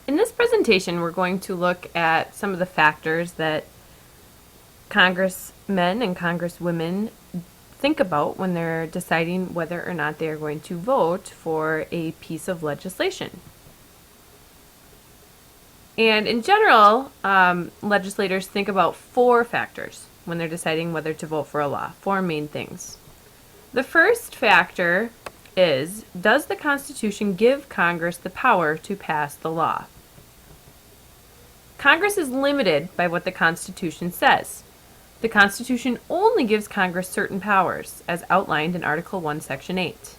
In this presentation, we're going to look at some of the factors that congressmen and congresswomen think about when they're deciding whether or not they are going to vote for a piece of legislation. And in general, legislators think about four factors when they're deciding whether to vote for a law, four main things. The first factor is, does the Constitution give Congress the power to pass the law? Congress is limited by what the Constitution says. The Constitution only gives Congress certain powers, as outlined in Article 1, Section 8.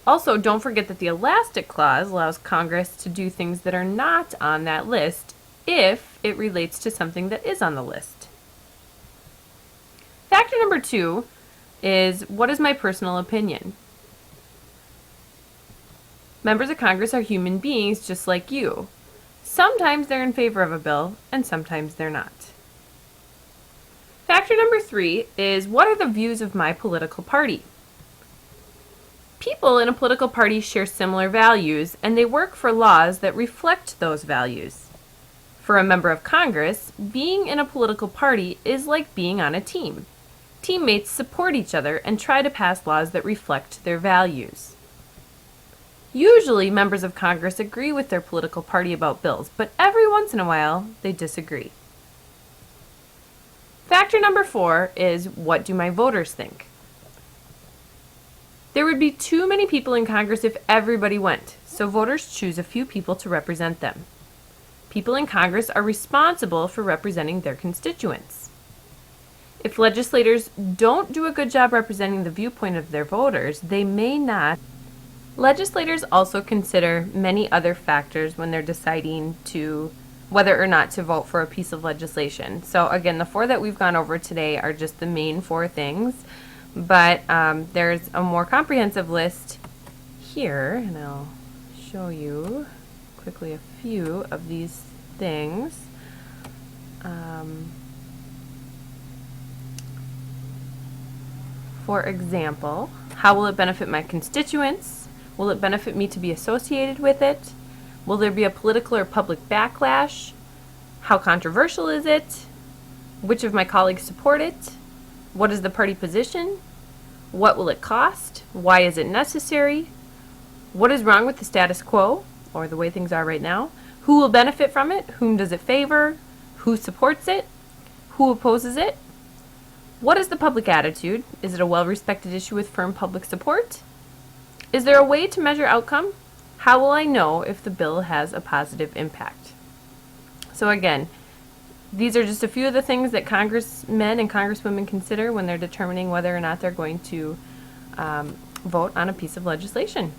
Also, don't forget that the Elastic Clause allows Congress to do things that are not on that list if it relates to something that is on the list. Factor number 2 is, what is my personal opinion? Members of Congress are human beings just like you. Sometimes they're in favor of a bill, and sometimes they're not. Factor number 3 is, what are the views of my political party? People in a political party share similar values, and they work for laws that reflect those values. For a member of Congress, being in a political party is like being on a team. Teammates support each other and try to pass laws that reflect their values. Usually, members of Congress agree with their political party about bills, but every once in a while, they disagree. Factor number 4 is, what do my voters think? There would be too many people in Congress if everybody went, so voters choose a few people to represent them. People in Congress are responsible for representing their constituents. If legislators don't do a good job representing the viewpoint of their voters, they may not. Legislators also consider many other factors when they're deciding whether or not to vote for a piece of legislation. So again, the four that we've gone over today are just the main four things, but there's a more comprehensive list here, and I'll show you quickly a few of these things. For example, how will it benefit my constituents? Will it benefit me to be associated with it? Will there be a political or public backlash? How controversial is it? Which of my colleagues support it? What is the party position? What will it cost? Why is it necessary? What is wrong with the status quo, or the way things are right now? Who will benefit from it? Whom does it favor? Who supports it? Who opposes it? What is the public attitude? Is it a well-respected issue with firm public support? Is there a way to measure outcome? How will I know if the bill has a positive impact? So again, these are just a few of the things that congressmen and congresswomen consider when they're determining whether or not they're going to vote on a piece of legislation.